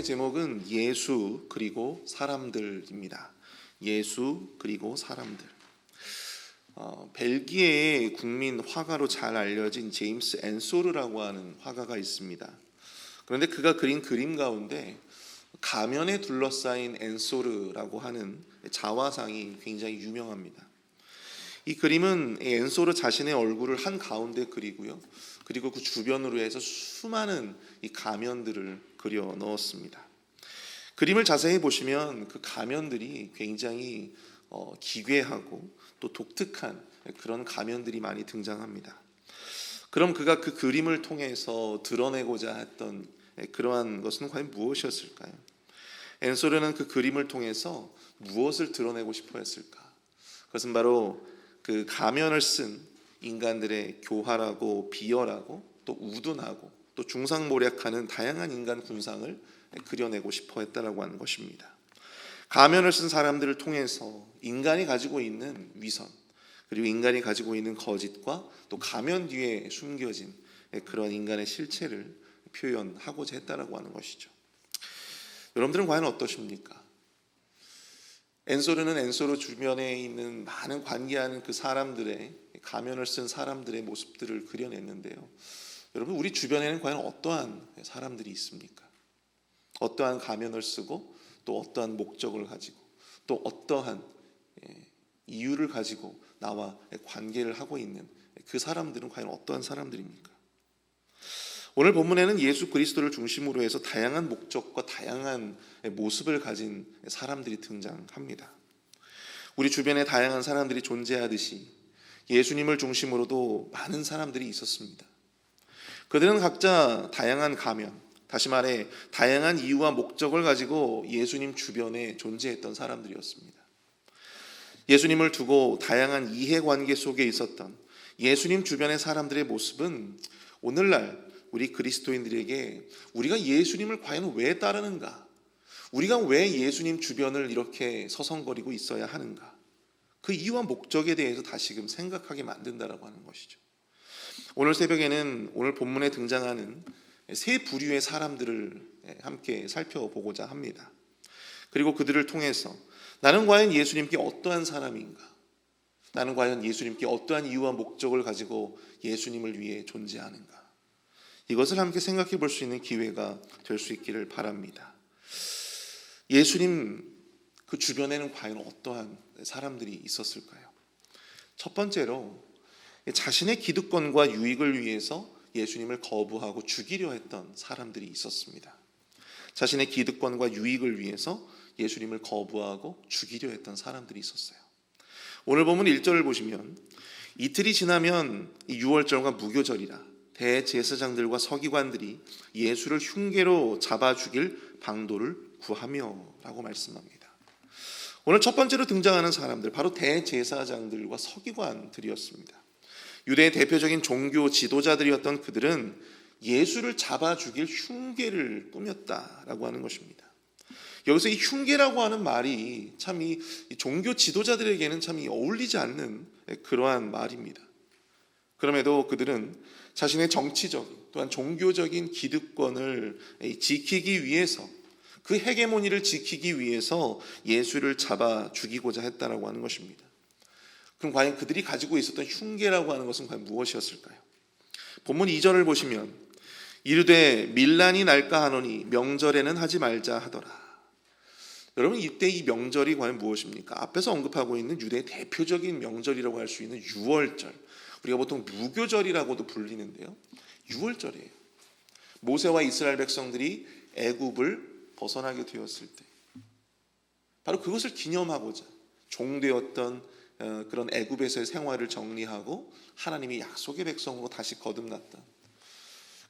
본문의 제목은 예수 그리고 사람들입니다. 예수 그리고 사람들. 벨기에의 국민 화가로 잘 알려진 제임스 앤소르라고 하는 화가가 있습니다. 그런데 그가 그린 그림 가운데 가면에 둘러싸인 앤소르라고 하는 자화상이 굉장히 유명합니다. 이 그림은 앤소르 자신의 얼굴을 한 가운데 그리고요. 그리고 그 주변으로 해서 수많은 이 가면들을 그려 넣었습니다. 그림을 자세히 보시면 그 가면들이 굉장히 기괴하고 또 독특한 그런 가면들이 많이 등장합니다. 그럼 그가 그 그림을 통해서 드러내고자 했던 그러한 것은 과연 무엇이었을까요? 앤소르는 그 그림을 통해서 무엇을 드러내고 싶어 했을까? 그것은 바로 그 가면을 쓴 인간들의 교활하고 비열하고 또 우둔하고 또 중상모략하는 다양한 인간 군상을 그려내고 싶어 했다라고 하는 것입니다. 가면을 쓴 사람들을 통해서 인간이 가지고 있는 위선 그리고 인간이 가지고 있는 거짓과 또 가면 뒤에 숨겨진 그런 인간의 실체를 표현하고자 했다라고 하는 것이죠. 여러분들은 과연 어떠십니까? 앤소르는 앤소르 주변에 있는 많은 관계하는 그 사람들의 가면을 쓴 사람들의 모습들을 그려냈는데요. 여러분, 우리 주변에는 과연 어떠한 사람들이 있습니까? 어떠한 가면을 쓰고 또 어떠한 목적을 가지고 또 어떠한 이유를 가지고 나와 관계를 하고 있는 그 사람들은 과연 어떠한 사람들입니까? 오늘 본문에는 예수 그리스도를 중심으로 해서 다양한 목적과 다양한 모습을 가진 사람들이 등장합니다. 우리 주변에 다양한 사람들이 존재하듯이 예수님을 중심으로도 많은 사람들이 있었습니다. 그들은 각자 다양한 가면, 다시 말해 다양한 이유와 목적을 가지고 예수님 주변에 존재했던 사람들이었습니다. 예수님을 두고 다양한 이해관계 속에 있었던 예수님 주변의 사람들의 모습은 오늘날 우리 그리스도인들에게 우리가 예수님을 과연 왜 따르는가? 우리가 왜 예수님 주변을 이렇게 서성거리고 있어야 하는가? 그 이유와 목적에 대해서 다시금 생각하게 만든다라고 하는 것이죠. 오늘 새벽에는 오늘 본문에 등장하는 세 부류의 사람들을 함께 살펴보고자 합니다. 그리고 그들을 통해서 나는 과연 예수님께 어떠한 사람인가? 나는 과연 예수님께 어떠한 이유와 목적을 가지고 예수님을 위해 존재하는가? 이것을 함께 생각해 볼 수 있는 기회가 될 수 있기를 바랍니다. 예수님 그 주변에는 과연 어떠한 사람들이 있었을까요? 첫 번째로 자신의 기득권과 유익을 위해서 예수님을 거부하고 죽이려 했던 사람들이 있었습니다. 자신의 기득권과 유익을 위해서 예수님을 거부하고 죽이려 했던 사람들이 있었어요. 오늘 본문 1절을 보시면 이틀이 지나면 유월절과 무교절이라 대제사장들과 서기관들이 예수를 흉계로 잡아 죽일 방도를 구하며 라고 말씀합니다. 오늘 첫 번째로 등장하는 사람들 바로 대제사장들과 서기관들이었습니다. 유대의 대표적인 종교 지도자들이었던 그들은 예수를 잡아 죽일 흉계를 꾸몄다라고 하는 것입니다. 여기서 이 흉계라고 하는 말이 참 이 종교 지도자들에게는 참 어울리지 않는 그러한 말입니다. 그럼에도 그들은 자신의 정치적인 또한 종교적인 기득권을 지키기 위해서 그 헤게모니를 지키기 위해서 예수를 잡아 죽이고자 했다라고 하는 것입니다. 그럼 과연 그들이 가지고 있었던 흉계라고 하는 것은 과연 무엇이었을까요? 본문 2절을 보시면 이르되 밀란이 날까 하노니 명절에는 하지 말자 하더라. 여러분, 이때 이 명절이 과연 무엇입니까? 앞에서 언급하고 있는 유대의 대표적인 명절이라고 할 수 있는 유월절, 우리가 보통 무교절이라고도 불리는데요, 유월절이에요. 모세와 이스라엘 백성들이 애굽을 벗어나게 되었을 때 바로 그것을 기념하고자 종되었던 그런 애굽에서의 생활을 정리하고 하나님의 약속의 백성으로 다시 거듭났던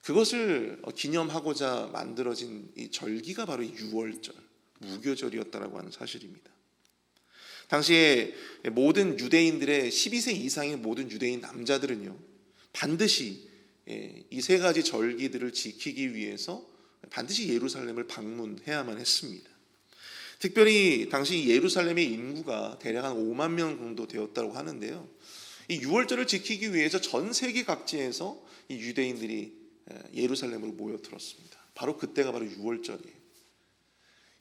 그것을 기념하고자 만들어진 이 절기가 바로 유월절, 무교절이었다라고 하는 사실입니다. 당시에 모든 유대인들의 12세 이상의 모든 유대인 남자들은요 반드시 이 세 가지 절기들을 지키기 위해서 반드시 예루살렘을 방문해야만 했습니다. 특별히 당시 예루살렘의 인구가 대략 한 5만 명 정도 되었다고 하는데요, 이 유월절을 지키기 위해서 전 세계 각지에서 이 유대인들이 예루살렘으로 모여들었습니다. 바로 그때가 바로 유월절이에요.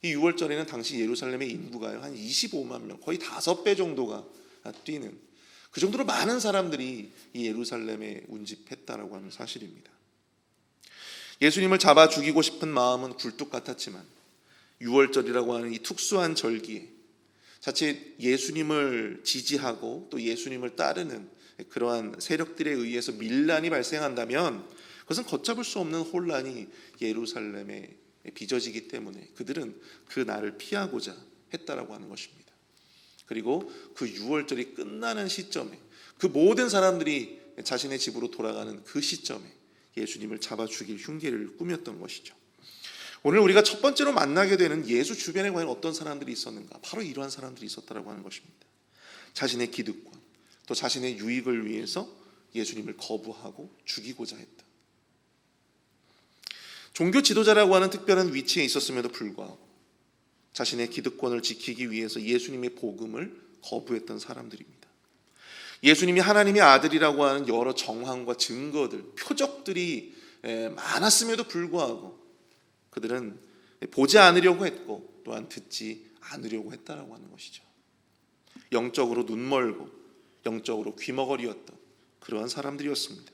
이 6월절에는 당시 예루살렘의 인구가요 한 25만 명, 거의 5배 정도가 뛰는, 그 정도로 많은 사람들이 이 예루살렘에 운집했다라고 하는 사실입니다. 예수님을 잡아 죽이고 싶은 마음은 굴뚝 같았지만 6월절이라고 하는 이 특수한 절기에 자칫 예수님을 지지하고 또 예수님을 따르는 그러한 세력들에 의해서 밀란이 발생한다면 그것은 걷잡을 수 없는 혼란이 예루살렘에 빚어지기 때문에 그들은 그 날을 피하고자 했다라고 하는 것입니다. 그리고 그 6월절이 끝나는 시점에 그 모든 사람들이 자신의 집으로 돌아가는 그 시점에 예수님을 잡아 죽일 흉계를 꾸몄던 것이죠. 오늘 우리가 첫 번째로 만나게 되는 예수 주변에 과연 어떤 사람들이 있었는가? 바로 이러한 사람들이 있었다라고 하는 것입니다. 자신의 기득권, 또 자신의 유익을 위해서 예수님을 거부하고 죽이고자 했다. 종교 지도자라고 하는 특별한 위치에 있었음에도 불구하고 자신의 기득권을 지키기 위해서 예수님의 복음을 거부했던 사람들입니다. 예수님이 하나님의 아들이라고 하는 여러 정황과 증거들, 표적들이 많았음에도 불구하고 그들은 보지 않으려고 했고 또한 듣지 않으려고 했다라고 하는 것이죠. 영적으로 눈멀고 영적으로 귀머거리였던 그러한 사람들이었습니다.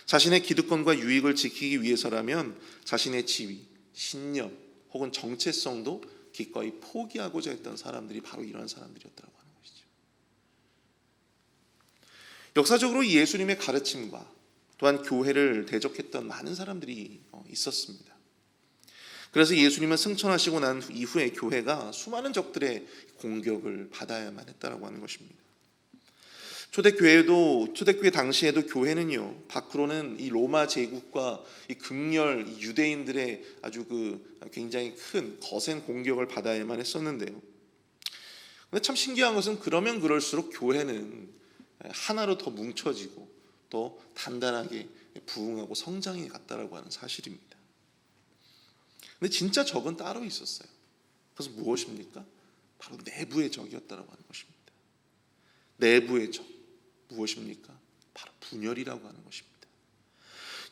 자신의 기득권과 유익을 지키기 위해서라면 자신의 지위, 신념 혹은 정체성도 기꺼이 포기하고자 했던 사람들이 바로 이러한 사람들이었다고 하는 것이죠. 역사적으로 예수님의 가르침과 또한 교회를 대적했던 많은 사람들이 있었습니다. 그래서 예수님은 승천하시고 난 이후에 교회가 수많은 적들의 공격을 받아야만 했다라고 하는 것입니다. 초대교회 당시에도 교회는요, 밖으로는 이 로마 제국과 이 극렬 이 유대인들의 아주 굉장히 큰 거센 공격을 받아야만 했었는데요. 근데 참 신기한 것은 그러면 그럴수록 교회는 하나로 더 뭉쳐지고 더 단단하게 부흥하고 성장해 갔다라고 하는 사실입니다. 근데 진짜 적은 따로 있었어요. 그래서 무엇입니까? 바로 내부의 적이었다라고 하는 것입니다. 내부의 적. 무엇입니까? 바로 분열이라고 하는 것입니다.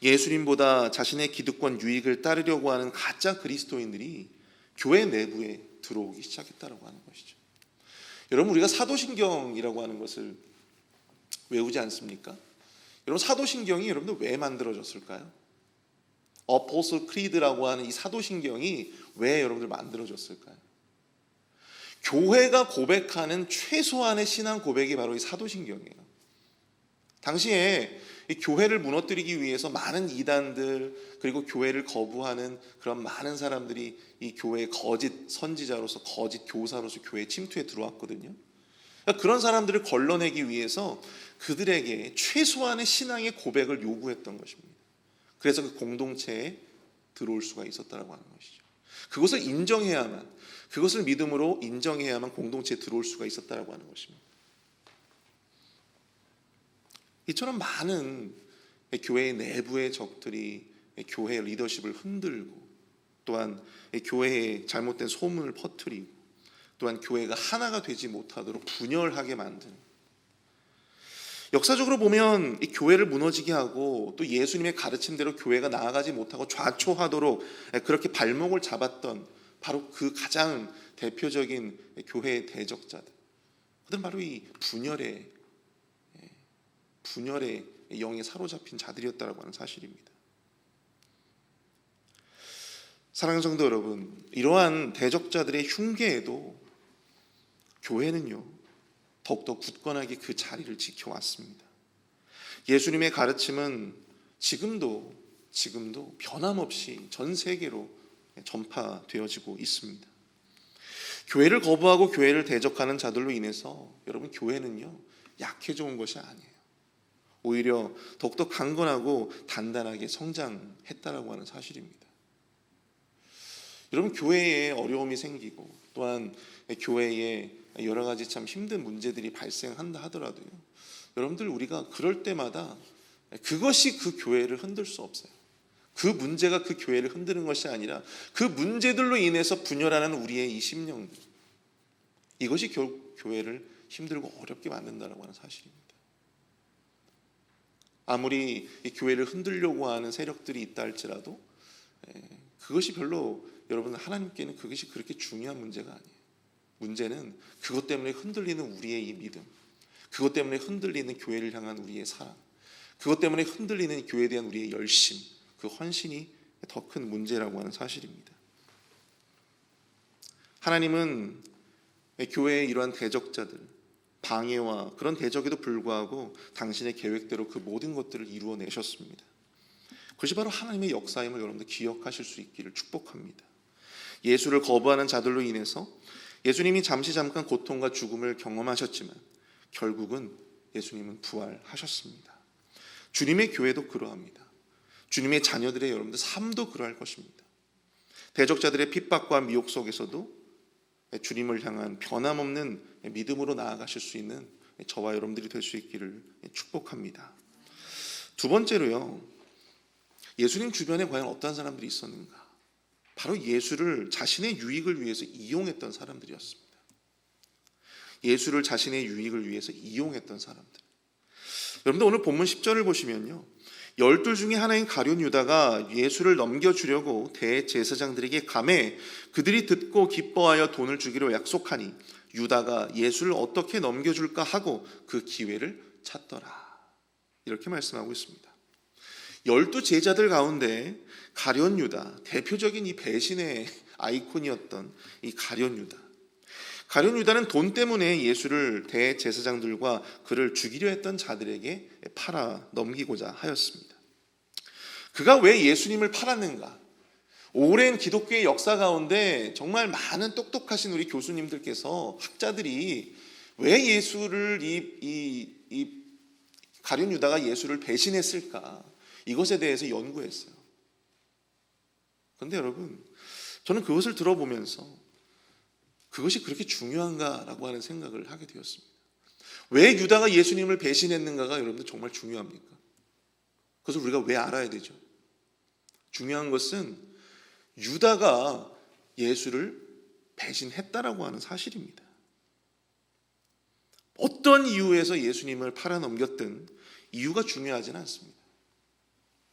예수님보다 자신의 기득권 유익을 따르려고 하는 가짜 그리스도인들이 교회 내부에 들어오기 시작했다라고 하는 것이죠. 여러분, 우리가 사도신경이라고 하는 것을 외우지 않습니까? 여러분, 사도신경이 여러분들 왜 만들어졌을까요? 어포슬 크리드라고 하는 이 사도신경이 왜 여러분들 만들어졌을까요? 교회가 고백하는 최소한의 신앙 고백이 바로 이 사도신경이에요. 당시에 이 교회를 무너뜨리기 위해서 많은 이단들 그리고 교회를 거부하는 그런 많은 사람들이 이 교회의 거짓 선지자로서 거짓 교사로서 교회에 침투해 들어왔거든요. 그러니까 그런 사람들을 걸러내기 위해서 그들에게 최소한의 신앙의 고백을 요구했던 것입니다. 그래서 그 공동체에 들어올 수가 있었다라고 하는 것이죠. 그것을 인정해야만, 그것을 믿음으로 인정해야만 공동체에 들어올 수가 있었다라고 하는 것입니다. 이처럼 많은 교회의 내부의 적들이 교회의 리더십을 흔들고 또한 교회의 잘못된 소문을 퍼뜨리고 또한 교회가 하나가 되지 못하도록 분열하게 만드는, 역사적으로 보면 이 교회를 무너지게 하고 또 예수님의 가르침대로 교회가 나아가지 못하고 좌초하도록 그렇게 발목을 잡았던 바로 그 가장 대표적인 교회의 대적자들, 그들은 바로 이 분열의 영에 사로잡힌 자들이었다라고 하는 사실입니다. 사랑하는 성도 여러분, 이러한 대적자들의 흉계에도 교회는요 더욱더 굳건하게 그 자리를 지켜왔습니다. 예수님의 가르침은 지금도 변함없이 전 세계로 전파되어지고 있습니다. 교회를 거부하고 교회를 대적하는 자들로 인해서 여러분, 교회는요 약해져 온 것이 아니에요. 오히려 더욱더 강건하고 단단하게 성장했다라고 하는 사실입니다. 여러분, 교회에 어려움이 생기고 또한 교회에 여러 가지 참 힘든 문제들이 발생한다 하더라도요, 여러분들, 우리가 그럴 때마다 그것이 그 교회를 흔들 수 없어요. 그 문제가 그 교회를 흔드는 것이 아니라 그 문제들로 인해서 분열하는 우리의 이 심령들, 이것이 교회를 힘들고 어렵게 만든다라고 하는 사실입니다. 아무리 이 교회를 흔들려고 하는 세력들이 있다 할지라도 그것이 별로 여러분, 하나님께는 그것이 그렇게 중요한 문제가 아니에요. 문제는 그것 때문에 흔들리는 우리의 이 믿음, 그것 때문에 흔들리는 교회를 향한 우리의 사랑, 그것 때문에 흔들리는 교회에 대한 우리의 열심, 그 헌신이 더 큰 문제라고 하는 사실입니다. 하나님은 교회의 이러한 대적자들, 방해와 그런 대적에도 불구하고 당신의 계획대로 그 모든 것들을 이루어내셨습니다. 그것이 바로 하나님의 역사임을 여러분들 기억하실 수 있기를 축복합니다. 예수를 거부하는 자들로 인해서 예수님이 잠깐 고통과 죽음을 경험하셨지만 결국은 예수님은 부활하셨습니다. 주님의 교회도 그러합니다. 주님의 자녀들의 여러분들 삶도 그러할 것입니다. 대적자들의 핍박과 미혹 속에서도 주님을 향한 변함없는 믿음으로 나아가실 수 있는 저와 여러분들이 될 수 있기를 축복합니다. 두 번째로요, 예수님 주변에 과연 어떤 사람들이 있었는가? 바로 예수를 자신의 유익을 위해서 이용했던 사람들이었습니다. 예수를 자신의 유익을 위해서 이용했던 사람들. 여러분들 오늘 본문 10절을 보시면요, 12 중에 하나인 가룟 유다가 예수를 넘겨주려고 대제사장들에게 감해 그들이 듣고 기뻐하여 돈을 주기로 약속하니 유다가 예수를 어떻게 넘겨줄까 하고 그 기회를 찾더라. 이렇게 말씀하고 있습니다. 12 제자들 가운데 가룟 유다, 대표적인 이 배신의 아이콘이었던 이 가룟 유다. 가룟 유다는 돈 때문에 예수를 대제사장들과 그를 죽이려 했던 자들에게 팔아 넘기고자 하였습니다. 그가 왜 예수님을 팔았는가? 오랜 기독교의 역사 가운데 정말 많은 똑똑하신 우리 교수님들께서, 학자들이 왜 예수를 이 가룟 유다가 예수를 배신했을까? 이것에 대해서 연구했어요. 그런데 여러분, 저는 그것을 들어보면서 그것이 그렇게 중요한가라고 하는 생각을 하게 되었습니다. 왜 유다가 예수님을 배신했는가가 여러분들 정말 중요합니까? 그것을 우리가 왜 알아야 되죠? 중요한 것은 유다가 예수를 배신했다라고 하는 사실입니다. 어떤 이유에서 예수님을 팔아넘겼든 이유가 중요하지는 않습니다.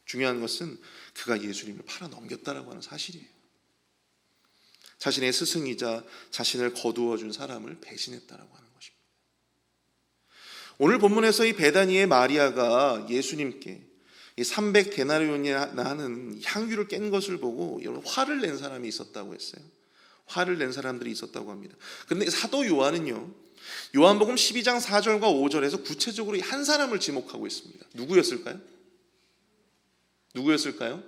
중요한 것은 그가 예수님을 팔아넘겼다라고 하는 사실이에요. 자신의 스승이자 자신을 거두어 준 사람을 배신했다라고 하는 것입니다. 오늘 본문에서 이 베다니의 마리아가 예수님께 이 300데나리온이나 하는 향유를 깬 것을 보고 여러분 화를 낸 사람이 있었다고 했어요. 화를 낸 사람들이 있었다고 합니다. 그런데 사도 요한은요, 요한복음 12장 4절과 5절에서 구체적으로 한 사람을 지목하고 있습니다. 누구였을까요?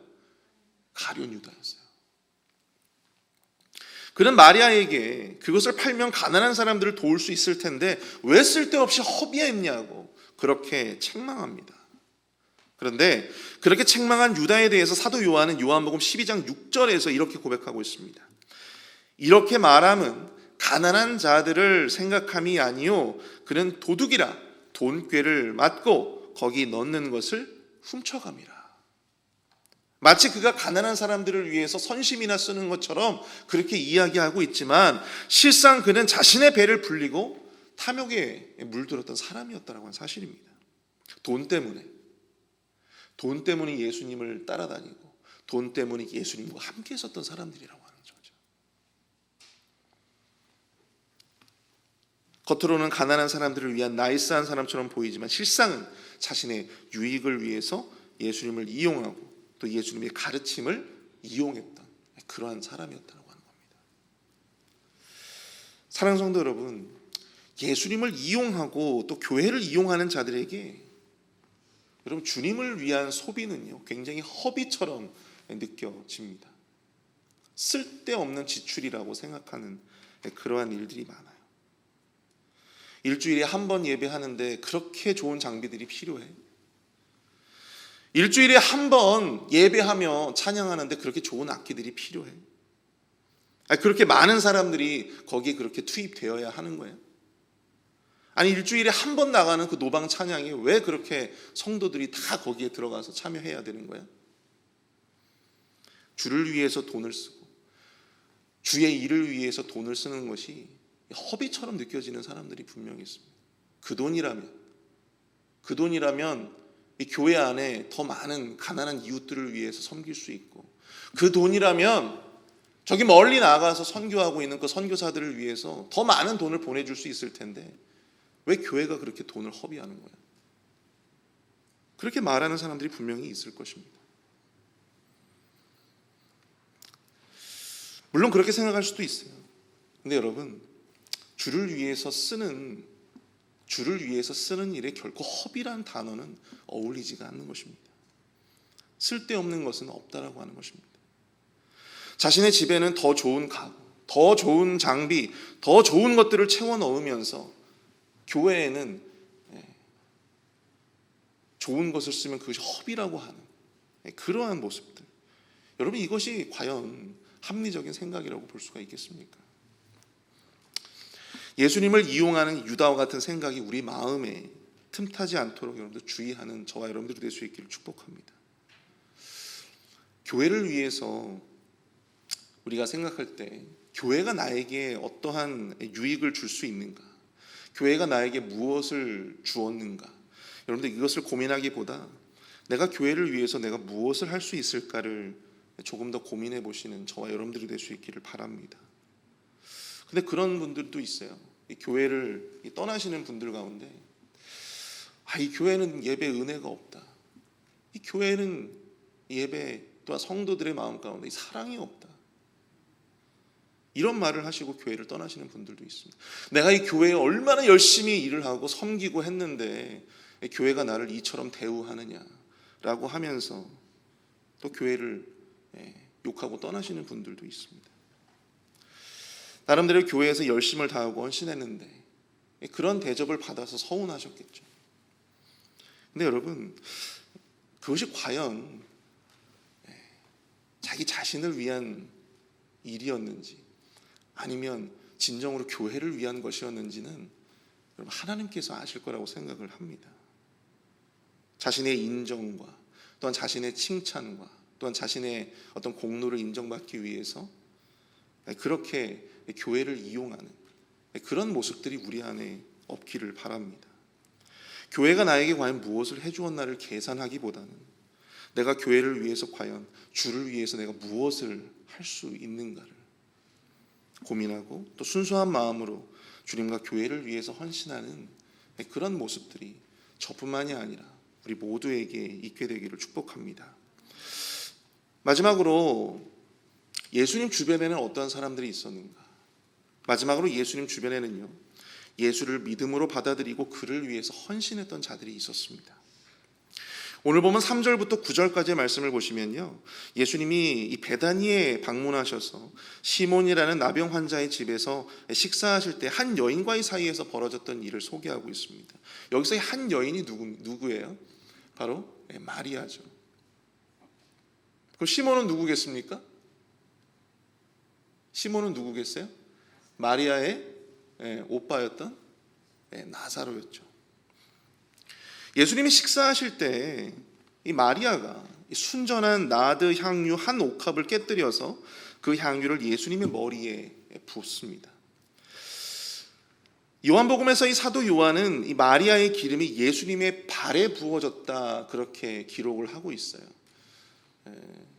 가룟 유다였어요. 그는 마리아에게 그것을 팔면 가난한 사람들을 도울 수 있을 텐데 왜 쓸데없이 허비했냐고 그렇게 책망합니다. 그런데 그렇게 책망한 유다에 대해서 사도 요한은 요한복음 12장 6절에서 이렇게 고백하고 있습니다. 이렇게 말함은 가난한 자들을 생각함이 아니요 그는 도둑이라 돈꾀를 맞고 거기 넣는 것을 훔쳐감이라. 마치 그가 가난한 사람들을 위해서 선심이나 쓰는 것처럼 그렇게 이야기하고 있지만 실상 그는 자신의 배를 불리고 탐욕에 물들었던 사람이었다는 사실입니다. 돈 때문에 예수님을 따라다니고 돈 때문에 예수님과 함께 있었던 사람들이라고 하는 거죠. 겉으로는 가난한 사람들을 위한 나이스한 사람처럼 보이지만 실상은 자신의 유익을 위해서 예수님을 이용하고 또 예수님의 가르침을 이용했던 그러한 사람이었다고 하는 겁니다. 사랑하는 성도 여러분, 예수님을 이용하고 또 교회를 이용하는 자들에게 여러분 주님을 위한 소비는요 굉장히 허비처럼 느껴집니다. 쓸데없는 지출이라고 생각하는 그러한 일들이 많아요. 일주일에 한 번 예배하는데 그렇게 좋은 장비들이 필요해? 일주일에 한 번 예배하며 찬양하는데 그렇게 좋은 악기들이 필요해? 그렇게 많은 사람들이 거기에 그렇게 투입되어야 하는 거예요? 아니 일주일에 한 번 나가는 그 노방 찬양이 왜 그렇게 성도들이 다 거기에 들어가서 참여해야 되는 거야? 주를 위해서 돈을 쓰고 주의 일을 위해서 돈을 쓰는 것이 허비처럼 느껴지는 사람들이 분명히 있습니다. 그 돈이라면 이 교회 안에 더 많은 가난한 이웃들을 위해서 섬길 수 있고 그 돈이라면 저기 멀리 나가서 선교하고 있는 그 선교사들을 위해서 더 많은 돈을 보내줄 수 있을 텐데 왜 교회가 그렇게 돈을 허비하는 거야? 그렇게 말하는 사람들이 분명히 있을 것입니다. 물론 그렇게 생각할 수도 있어요. 근데 여러분, 주를 위해서 쓰는 일에 결코 허비란 단어는 어울리지가 않는 것입니다. 쓸데없는 것은 없다라고 하는 것입니다. 자신의 집에는 더 좋은 가구, 더 좋은 장비, 더 좋은 것들을 채워 넣으면서 교회에는 좋은 것을 쓰면 그것이 허비라고 하는 그러한 모습들. 여러분, 이것이 과연 합리적인 생각이라고 볼 수가 있겠습니까? 예수님을 이용하는 유다와 같은 생각이 우리 마음에 틈타지 않도록 여러분들 주의하는 저와 여러분들이 될 수 있기를 축복합니다. 교회를 위해서 우리가 생각할 때 교회가 나에게 어떠한 유익을 줄 수 있는가? 교회가 나에게 무엇을 주었는가? 여러분들 이것을 고민하기보다 내가 교회를 위해서 내가 무엇을 할 수 있을까를 조금 더 고민해 보시는 저와 여러분들이 될 수 있기를 바랍니다. 근데 그런 분들도 있어요. 이 교회를 떠나시는 분들 가운데 이 교회는 예배 은혜가 없다. 이 교회는 예배 또한 성도들의 마음 가운데 사랑이 없다. 이런 말을 하시고 교회를 떠나시는 분들도 있습니다. 내가 이 교회에 얼마나 열심히 일을 하고 섬기고 했는데 교회가 나를 이처럼 대우하느냐라고 하면서 또 교회를 욕하고 떠나시는 분들도 있습니다. 나름대로 교회에서 열심을 다하고 헌신했는데 그런 대접을 받아서 서운하셨겠죠. 근데 여러분, 그것이 과연 자기 자신을 위한 일이었는지 아니면 진정으로 교회를 위한 것이었는지는 여러분 하나님께서 아실 거라고 생각을 합니다. 자신의 인정과 또한 자신의 칭찬과 또한 자신의 어떤 공로를 인정받기 위해서 그렇게 교회를 이용하는 그런 모습들이 우리 안에 없기를 바랍니다. 교회가 나에게 과연 무엇을 해주었나를 계산하기보다는 내가 교회를 위해서 과연 주를 위해서 내가 무엇을 할 수 있는가를 고민하고 또 순수한 마음으로 주님과 교회를 위해서 헌신하는 그런 모습들이 저뿐만이 아니라 우리 모두에게 있게 되기를 축복합니다. 마지막으로 예수님 주변에는 어떤 사람들이 있었는가? 마지막으로 예수님 주변에는요, 예수를 믿음으로 받아들이고 그를 위해서 헌신했던 자들이 있었습니다. 오늘 보면 3절부터 9절까지의 말씀을 보시면요, 예수님이 이 베다니에 방문하셔서 시몬이라는 나병 환자의 집에서 식사하실 때 한 여인과의 사이에서 벌어졌던 일을 소개하고 있습니다. 여기서 한 여인이 누구예요? 바로 마리아죠. 그럼 시몬은 누구겠습니까? 시몬은 누구겠어요? 마리아의 오빠였던 나사로였죠. 예수님이 식사하실 때 이 마리아가 순전한 나드 향유 한 옥합을 깨뜨려서 그 향유를 예수님의 머리에 붓습니다. 요한복음에서 이 사도 요한은 이 마리아의 기름이 예수님의 발에 부어졌다 그렇게 기록을 하고 있어요.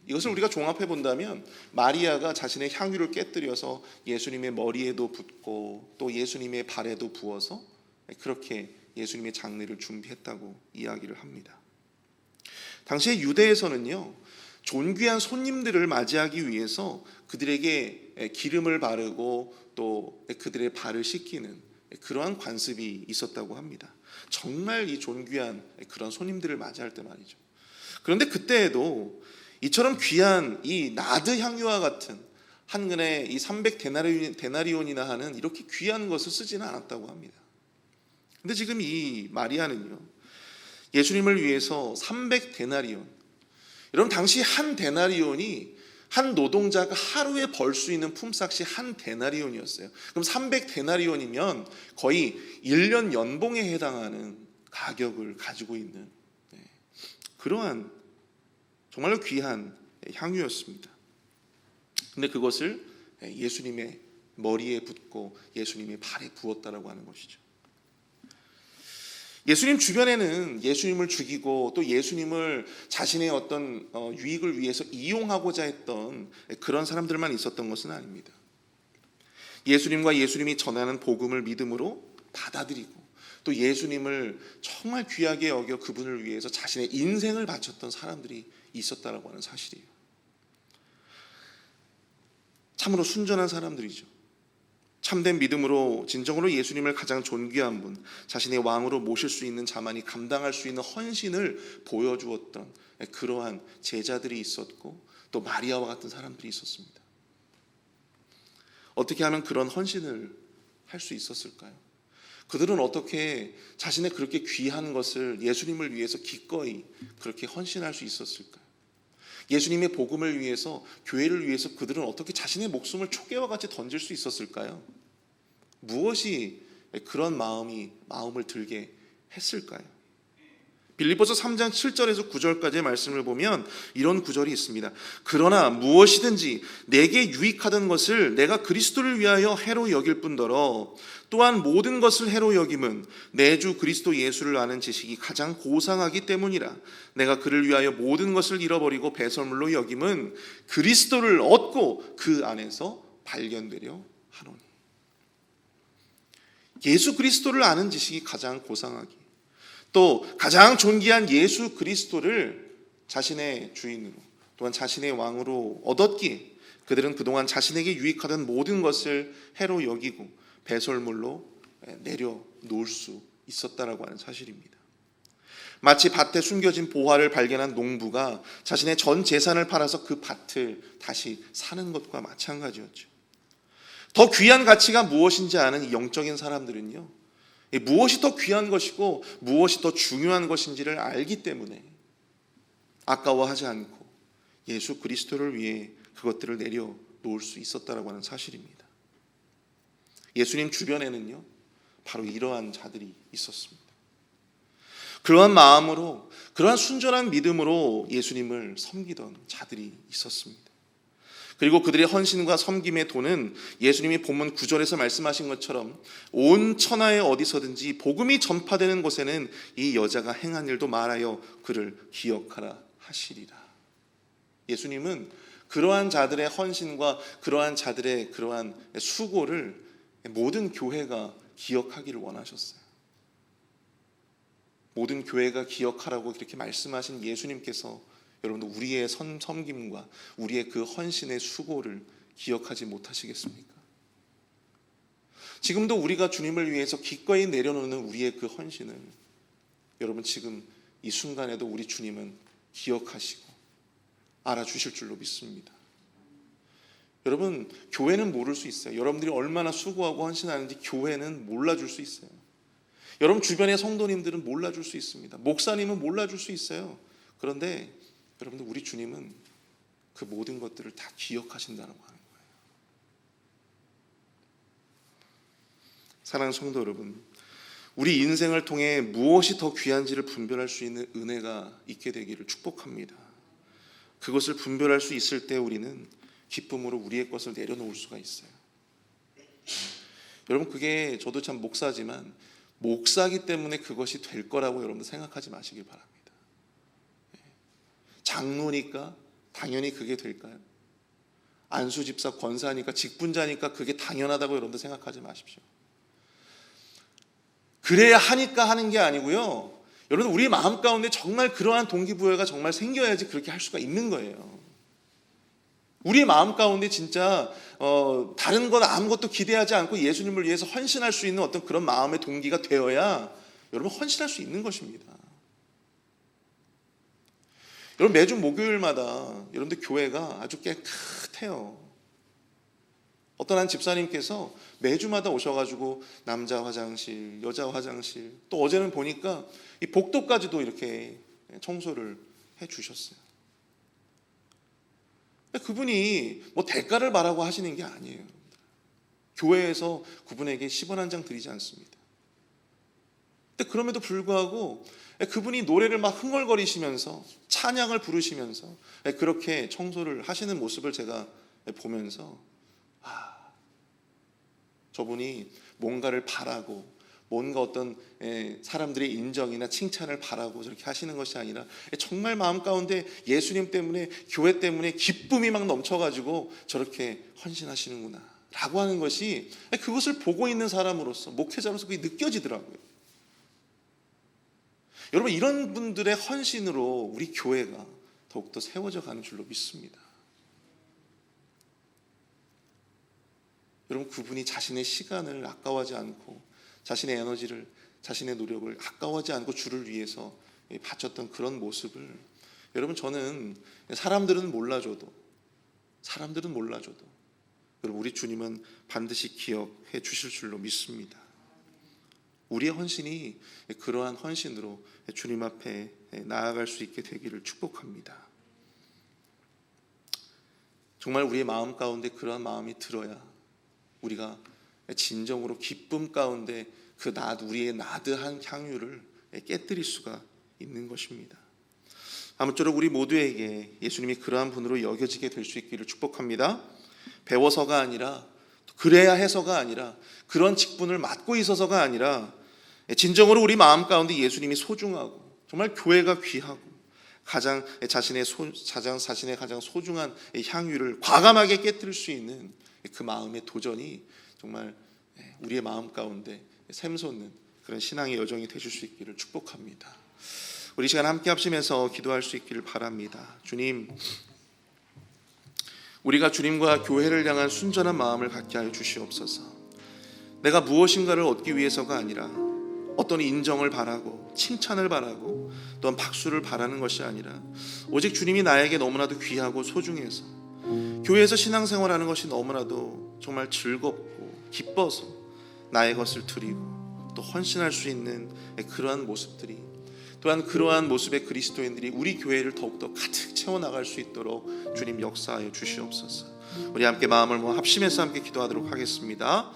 이것을 우리가 종합해 본다면 마리아가 자신의 향유를 깨뜨려서 예수님의 머리에도 붓고 또 예수님의 발에도 부어서 그렇게 예수님의 장례를 준비했다고 이야기를 합니다. 당시에 유대에서는요, 존귀한 손님들을 맞이하기 위해서 그들에게 기름을 바르고 또 그들의 발을 씻기는 그러한 관습이 있었다고 합니다. 정말 이 존귀한 그런 손님들을 맞이할 때 말이죠. 그런데 그때에도 이처럼 귀한 이 나드 향유와 같은 한 근에 이 300데나리온이나 하는 이렇게 귀한 것을 쓰지는 않았다고 합니다. 근데 지금 이 마리아는요, 예수님을 위해서 300데나리온, 여러분 당시 한 데나리온이 한 노동자가 하루에 벌 수 있는 품삯이 한 데나리온이었어요. 그럼 300데나리온이면 거의 1년 연봉에 해당하는 가격을 가지고 있는 그러한 정말로 귀한 향유였습니다. 근데 그것을 예수님의 머리에 붓고 예수님의 발에 부었다라고 하는 것이죠. 예수님 주변에는 예수님을 죽이고 또 예수님을 자신의 어떤 유익을 위해서 이용하고자 했던 그런 사람들만 있었던 것은 아닙니다. 예수님과 예수님이 전하는 복음을 믿음으로 받아들이고 또 예수님을 정말 귀하게 여겨 그분을 위해서 자신의 인생을 바쳤던 사람들이 있었다라고 하는 사실이에요. 참으로 순전한 사람들이죠. 참된 믿음으로 진정으로 예수님을 가장 존귀한 분, 자신의 왕으로 모실 수 있는 자만이 감당할 수 있는 헌신을 보여주었던 그러한 제자들이 있었고 또 마리아와 같은 사람들이 있었습니다. 어떻게 하면 그런 헌신을 할 수 있었을까요? 그들은 어떻게 자신의 그렇게 귀한 것을 예수님을 위해서 기꺼이 그렇게 헌신할 수 있었을까요? 예수님의 복음을 위해서, 교회를 위해서 그들은 어떻게 자신의 목숨을 초계와 같이 던질 수 있었을까요? 무엇이 그런 마음을 들게 했을까요? 빌립보서 3장 7절에서 9절까지의 말씀을 보면 이런 구절이 있습니다. 그러나 무엇이든지 내게 유익하던 것을 내가 그리스도를 위하여 해로 여길 뿐더러 또한 모든 것을 해로 여김은 내 주 그리스도 예수를 아는 지식이 가장 고상하기 때문이라. 내가 그를 위하여 모든 것을 잃어버리고 배설물로 여김은 그리스도를 얻고 그 안에서 발견되려 하노니. 예수 그리스도를 아는 지식이 가장 고상하기, 또 가장 존귀한 예수 그리스도를 자신의 주인으로 또한 자신의 왕으로 얻었기에 그들은 그동안 자신에게 유익하던 모든 것을 해로 여기고 배설물로 내려놓을 수 있었다라고 하는 사실입니다. 마치 밭에 숨겨진 보화를 발견한 농부가 자신의 전 재산을 팔아서 그 밭을 다시 사는 것과 마찬가지였죠. 더 귀한 가치가 무엇인지 아는 이 영적인 사람들은요, 무엇이 더 귀한 것이고 무엇이 더 중요한 것인지를 알기 때문에 아까워하지 않고 예수 그리스도를 위해 그것들을 내려놓을 수 있었다라고 하는 사실입니다. 예수님 주변에는요, 바로 이러한 자들이 있었습니다. 그러한 마음으로, 그러한 순전한 믿음으로 예수님을 섬기던 자들이 있었습니다. 그리고 그들의 헌신과 섬김의 도는 예수님이 본문 9절에서 말씀하신 것처럼 온 천하에 어디서든지 복음이 전파되는 곳에는 이 여자가 행한 일도 말하여 그를 기억하라 하시리라. 예수님은 그러한 자들의 헌신과 그러한 자들의 그러한 수고를 모든 교회가 기억하기를 원하셨어요. 모든 교회가 기억하라고 이렇게 말씀하신 예수님께서 여러분들 우리의 섬김과 우리의 그 헌신의 수고를 기억하지 못하시겠습니까? 지금도 우리가 주님을 위해서 기꺼이 내려놓는 우리의 그 헌신을 여러분 지금 이 순간에도 우리 주님은 기억하시고 알아주실 줄로 믿습니다. 여러분, 교회는 모를 수 있어요. 여러분들이 얼마나 수고하고 헌신하는지 교회는 몰라줄 수 있어요. 여러분 주변의 성도님들은 몰라줄 수 있습니다. 목사님은 몰라줄 수 있어요. 그런데 여러분들 우리 주님은 그 모든 것들을 다 기억하신다는 하는 거예요. 사랑하는 성도 여러분, 우리 인생을 통해 무엇이 더 귀한지를 분별할 수 있는 은혜가 있게 되기를 축복합니다. 그것을 분별할 수 있을 때 우리는 기쁨으로 우리의 것을 내려놓을 수가 있어요. 여러분, 그게 저도 참 목사지만 목사기 때문에 그것이 될 거라고 여러분들 생각하지 마시길 바랍니다. 장로니까 당연히 그게 될까요? 안수집사 권사니까 직분자니까 그게 당연하다고 여러분들 생각하지 마십시오. 그래야 하니까 하는 게 아니고요, 여러분 우리 마음 가운데 정말 그러한 동기부여가 정말 생겨야지 그렇게 할 수가 있는 거예요. 우리 마음 가운데 진짜 다른 것 아무것도 기대하지 않고 예수님을 위해서 헌신할 수 있는 어떤 그런 마음의 동기가 되어야 여러분 헌신할 수 있는 것입니다. 여러분 매주 목요일마다 여러분들 교회가 아주 깨끗해요. 어떤 한 집사님께서 매주마다 오셔가지고 남자 화장실, 여자 화장실, 또 어제는 보니까 이 복도까지도 이렇게 청소를 해주셨어요. 그분이 뭐 대가를 바라고 하시는 게 아니에요. 교회에서 그분에게 10원 한 장 드리지 않습니다. 근데 그럼에도 불구하고 그분이 노래를 막 흥얼거리시면서 찬양을 부르시면서 그렇게 청소를 하시는 모습을 제가 보면서 저분이 뭔가를 바라고 뭔가 어떤 사람들의 인정이나 칭찬을 바라고 저렇게 하시는 것이 아니라 정말 마음 가운데 예수님 때문에, 교회 때문에 기쁨이 막 넘쳐가지고 저렇게 헌신하시는구나 라고 하는 것이, 그것을 보고 있는 사람으로서, 목회자로서 그게 느껴지더라고요. 여러분, 이런 분들의 헌신으로 우리 교회가 더욱더 세워져 가는 줄로 믿습니다. 여러분, 그분이 자신의 시간을 아까워하지 않고 자신의 에너지를, 자신의 노력을 아까워하지 않고 주를 위해서 바쳤던 그런 모습을, 여러분, 저는 사람들은 몰라줘도 여러분, 우리 주님은 반드시 기억해 주실 줄로 믿습니다. 우리의 헌신이 그러한 헌신으로 주님 앞에 나아갈 수 있게 되기를 축복합니다. 정말 우리의 마음 가운데 그러한 마음이 들어야 우리가 진정으로 기쁨 가운데 그 우리의 나드한 향유를 깨뜨릴 수가 있는 것입니다. 아무쪼록 우리 모두에게 예수님이 그러한 분으로 여겨지게 될 수 있기를 축복합니다. 배워서가 아니라, 그래야 해서가 아니라, 그런 직분을 맡고 있어서가 아니라, 진정으로 우리 마음 가운데 예수님이 소중하고 정말 교회가 귀하고 자신의 가장 소중한 향유를 과감하게 깨뜨릴 수 있는 그 마음의 도전이 정말 우리의 마음 가운데 샘솟는 그런 신앙의 여정이 되실 수 있기를 축복합니다. 우리 시간 함께 합심해서 기도할 수 있기를 바랍니다. 주님, 우리가 주님과 교회를 향한 순전한 마음을 갖게 하여 주시옵소서. 내가 무엇인가를 얻기 위해서가 아니라, 어떤 인정을 바라고 칭찬을 바라고 또한 박수를 바라는 것이 아니라, 오직 주님이 나에게 너무나도 귀하고 소중해서 교회에서 신앙생활하는 것이 너무나도 정말 즐겁고 기뻐서 나의 것을 드리고 또 헌신할 수 있는 그러한 모습들이, 또한 그러한 모습의 그리스도인들이 우리 교회를 더욱더 가득 채워나갈 수 있도록 주님 역사하여 주시옵소서. 우리 함께 마음을 모아 합심해서 함께 기도하도록 하겠습니다.